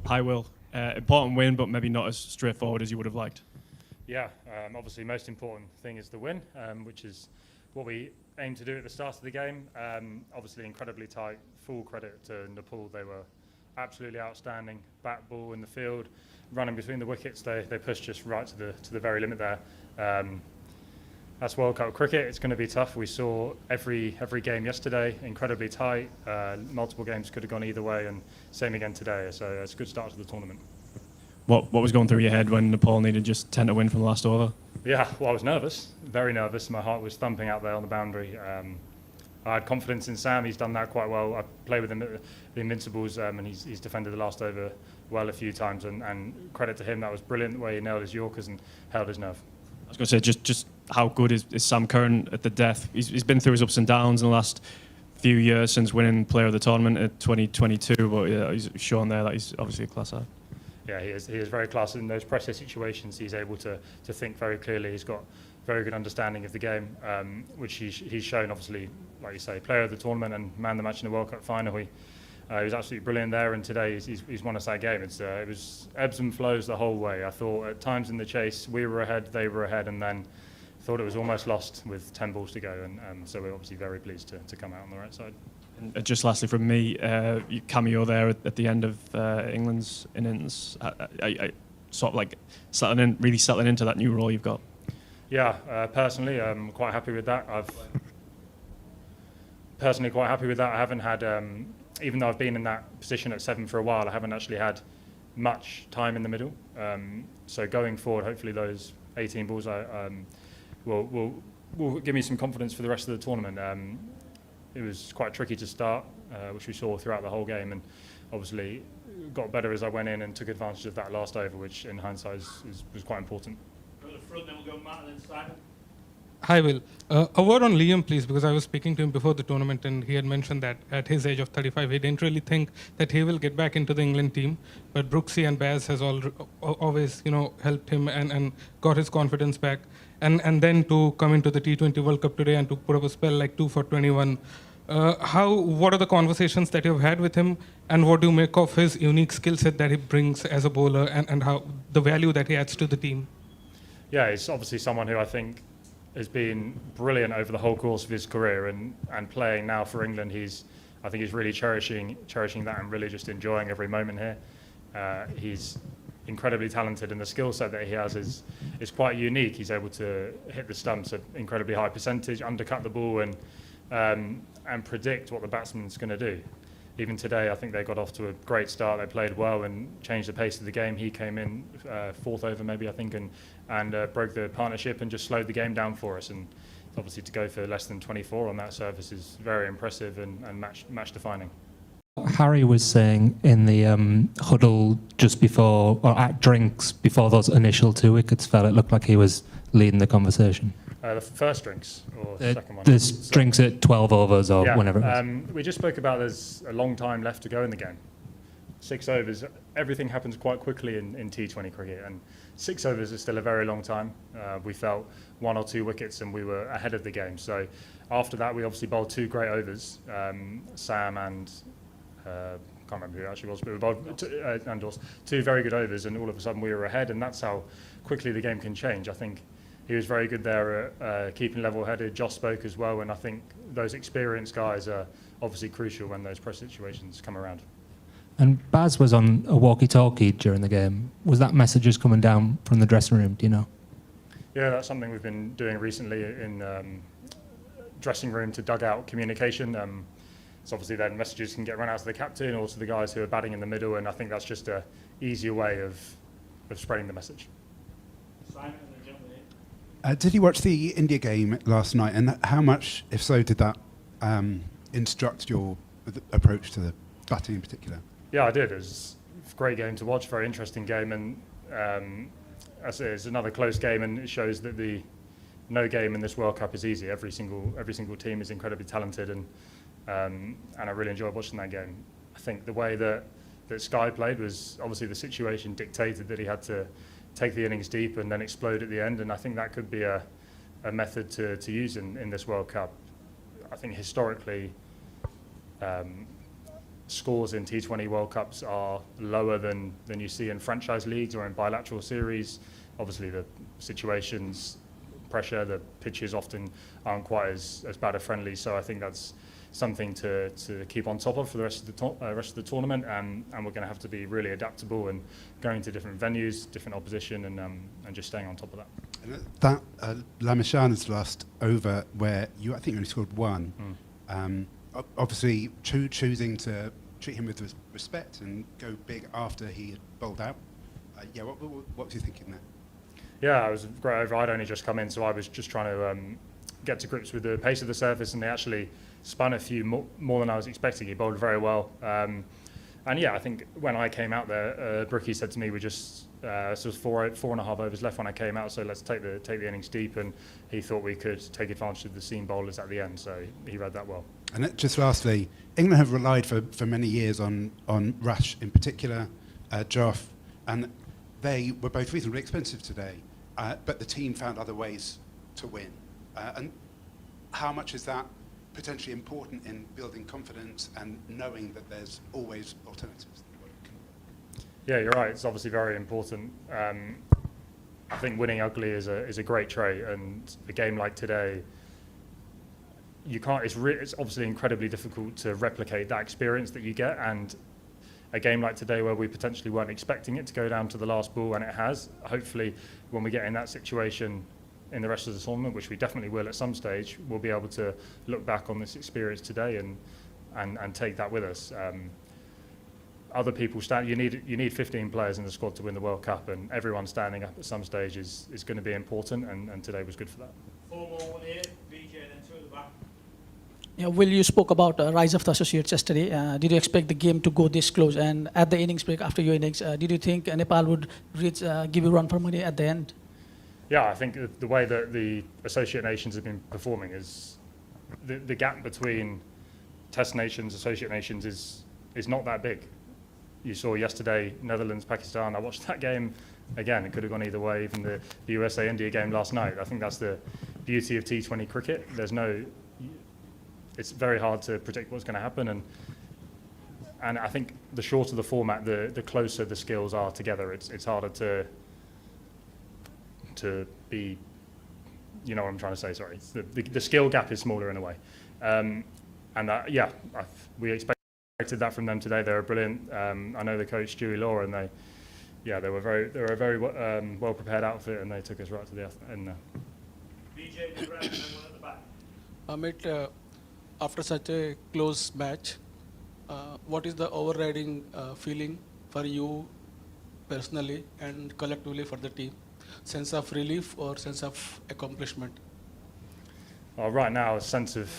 Hi, Will. Important win, but maybe not as straightforward as you would have liked. Yeah, obviously most important thing is the win, which is what we aimed to do at the start of the game. Obviously incredibly tight, full credit to Nepal. They were absolutely outstanding, bat ball in the field, running between the wickets. They pushed us right to the very limit there. That's World Cup cricket. It's going to be tough. We saw every game yesterday, incredibly tight. Multiple games could have gone either way, and same again today. So it's a good start to the tournament. What was going through your head when Nepal needed just 10 to win from the last over? Yeah, well, I was nervous, very nervous. My heart was thumping out there on the boundary. I had confidence in Sam. He's done that quite well. I played with him at the Invincibles, and he's defended the last over well a few times. And credit to him, that was brilliant the way he nailed his Yorkers and held his nerve. I was going to say, just how good is Sam Curran at the death? He's been through his ups and downs in the last few years since winning Player of the Tournament at 2022, but yeah, he's shown there that he's obviously a class act. Yeah, he is very class in those pressure situations. He's able to think very clearly. He's got very good understanding of the game, which he's shown, obviously, like you say, Player of the Tournament and man the match in the World Cup final. He was absolutely brilliant there, and today he's won us that game. It was ebbs and flows the whole way. I thought at times in the chase we were ahead, they were ahead, and then thought it was almost lost with 10 balls to go, and so we're obviously very pleased to come out on the right side. And just lastly from me, your cameo there at the end of England's innings, I sort of like really settling into that new role you've got. Yeah, personally, I'm quite happy with that. I haven't had, even though I've been in that position at 7 for a while, I haven't actually had much time in the middle. So going forward, hopefully those 18 balls will give me some confidence for the rest of the tournament. It was quite tricky to start, which we saw throughout the whole game, and obviously got better as I went in and took advantage of that last over, which in hindsight was quite important. Go to the front, then we'll go Matt and then Simon. Hi, Will. A word on Liam, please, because I was speaking to him before the tournament, and he had mentioned that at his age of 35, he didn't really think that he will get back into the England team. But Brooksy and Baz has always, helped him and got his confidence back. And then to come into the T20 World Cup today and to put up a spell like 2 for 21. What are the conversations that you've had with him, and what do you make of his unique skill set that he brings as a bowler, and how the value that he adds to the team? Yeah, he's obviously someone who I think has been brilliant over the whole course of his career, and playing now for England. I think he's really cherishing that and really just enjoying every moment here. He's incredibly talented, and the skill set that he has is quite unique. He's able to hit the stumps at incredibly high percentage, undercut the ball, and predict what the batsman's going to do. Even today, I think they got off to a great start. They played well and changed the pace of the game. He came in 4th over, maybe, I think, and broke the partnership and just slowed the game down for us. And obviously to go for less than 24 on that surface is very impressive and match defining. Harry was saying in the huddle just before, or at drinks before those initial 2 wickets fell, it looked like he was leading the conversation. The first drinks or second one? There's drinks at 12 overs or whenever it was. We just spoke about there's a long time left to go in the game. 6 overs, everything happens quite quickly in T20 cricket, and 6 overs is still a very long time. We felt 1 or 2 wickets and we were ahead of the game. So after that, we obviously bowled 2 great overs. Sam and can't remember who it actually was, but we bowled 2 very good overs, and all of a sudden we were ahead, and that's how quickly the game can change. I think he was very good there at keeping level-headed. Josh spoke as well, and I think those experienced guys are obviously crucial when those press situations come around. And Baz was on a walkie-talkie during the game. Was that message just coming down from the dressing room, do you know? Yeah, that's something we've been doing recently in dressing room to dugout communication. So obviously then messages can get run out to the captain or to the guys who are batting in the middle, and I think that's just an easier way of spreading the message. Simon and then jump in. Did you watch the India game last night, and how much, if so, did that instruct your approach to the batting in particular? Yeah, I did. It was a great game to watch, very interesting game, and as it's another close game, and it shows that no game in this World Cup is easy. Every single team is incredibly talented, and I really enjoyed watching that game. I think the way that Sky played was obviously the situation dictated that he had to take the innings deep and then explode at the end, and I think that could be a method to use in this World Cup. I think historically scores in T20 World Cups are lower than you see in franchise leagues or in bilateral series. Obviously, the situations, pressure, the pitches often aren't quite as bad a friendly. So I think that's something to keep on top of for the rest of the tournament. And we're going to have to be really adaptable and going to different venues, different opposition, and just staying on top of that. And that Lamishana's last over, where I think you only scored one. Obviously, choosing to treat him with respect and go big after he had bowled out. What was you thinking there? Yeah, it was a great over. I'd only just come in, so I was just trying to get to grips with the pace of the surface, and they actually spun a few more than I was expecting. He bowled very well. And yeah, I think when I came out there, Brookie said to me, "We just so it was 4.5 overs left when I came out, so let's take the innings deep." And he thought we could take advantage of the seam bowlers at the end, so he read that well. And just lastly, England have relied for many years on Rush in particular, Joff, and they were both reasonably expensive today, but the team found other ways to win. And how much is that potentially important in building confidence and knowing that there's always alternatives? Yeah, you're right. It's obviously very important. I think winning ugly is a great trait, and a game like today, you can't. It's obviously incredibly difficult to replicate that experience that you get, and a game like today where we potentially weren't expecting it to go down to the last ball, and it has. Hopefully, when we get in that situation in the rest of the tournament, which we definitely will at some stage, we'll be able to look back on this experience today and take that with us. Other people stand. You need 15 players in the squad to win the World Cup, and everyone standing up at some stage is going to be important, and today was good for that. 4 more, 1 here, VJ, then 2 at the back. Yeah, Will, you spoke about rise of the associates yesterday. Did you expect the game to go this close? And at the innings break, after your innings, did you think Nepal would give you run for money at the end? Yeah, I think the way that the associate nations have been performing is the gap between test nations, associate nations is not that big. You saw yesterday Netherlands, Pakistan. I watched that game again. It could have gone either way. Even the USA-India game last night. I think that's the beauty of T20 cricket. It's very hard to predict what's going to happen, and I think the shorter the format, the closer the skills are together. It's harder to be, you know what I'm trying to say. Sorry, the skill gap is smaller in a way, we expected that from them today. They were brilliant. I know the coach Stewie Law, and they were a very well prepared outfit, and they took us right to the end there. VJ, the ground, and then 1 at the back. Amit, after such a close match, what is the overriding feeling for you personally and collectively for the team? Sense of relief or sense of accomplishment? Well, right now, a sense of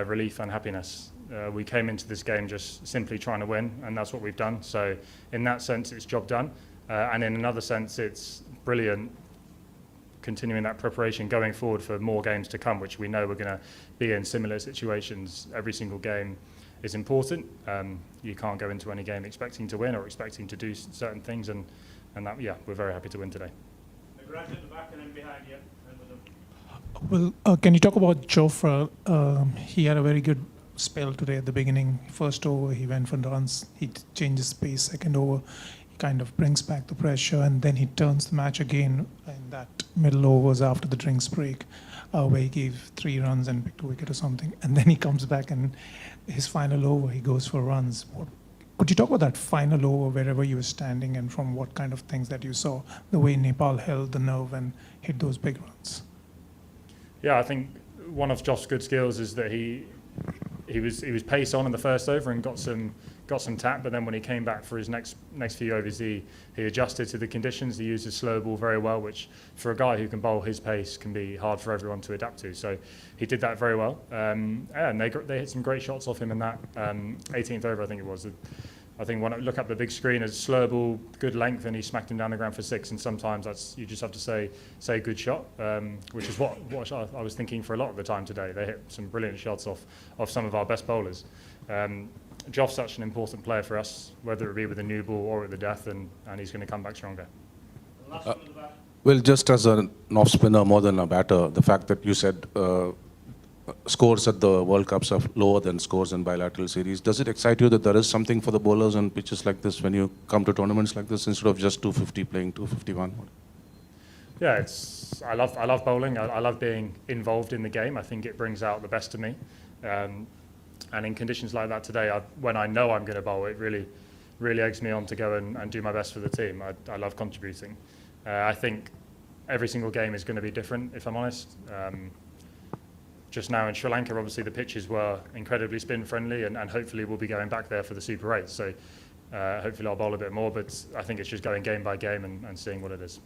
relief and happiness. We came into this game just simply trying to win, and that's what we've done. So in that sense, it's job done. And in another sense, it's brilliant continuing that preparation going forward for more games to come, which we know we're going to be in similar situations. Every single game is important. You can't go into any game expecting to win or expecting to do certain things, and that, we're very happy to win today. The ground at the back and then behind you. And with them. Well, can you talk about Jofra? He had a very good spell today at the beginning. First over, he went for runs. He changes pace. Second over, he kind of brings back the pressure, and then he turns the match again in that middle overs after the drinks break, where he gave 3 runs and picked a wicket or something. And then he comes back, and his final over, he goes for runs. Could you talk about that final over, wherever you were standing, and from what kind of things that you saw, the way Nepal held the nerve and hit those big runs? Yeah, I think one of Josh's good skills is that he was pace on in the first over and got some tap, but then when he came back for his next few overs, he adjusted to the conditions. He used his slow ball very well, which for a guy who can bowl his pace can be hard for everyone to adapt to. So he did that very well, and they hit some great shots off him in that 18th over, I think it was. I think when I look up the big screen, as slow ball, good length, and he smacked him down the ground for 6. And sometimes you just have to say good shot, which is what I was thinking for a lot of the time today. They hit some brilliant shots off some of our best bowlers. Joff's such an important player for us, whether it be with a new ball or at the death, and he's going to come back stronger. The last one at the back. Well, just as an off spinner more than a batter, the fact that you said scores at the World Cups are lower than scores in bilateral series. Does it excite you that there is something for the bowlers on pitches like this when you come to tournaments like this instead of just 250 playing 251? Yeah, I love bowling. I love being involved in the game. I think it brings out the best of me. And in conditions like that today, when I know I'm going to bowl, it really eggs me on to go and do my best for the team. I love contributing. I think every single game is going to be different, if I'm honest. Just now in Sri Lanka, obviously the pitches were incredibly spin friendly, and hopefully we'll be going back there for the Super 8. So hopefully I'll bowl a bit more, but I think it's just going game by game and seeing what it is.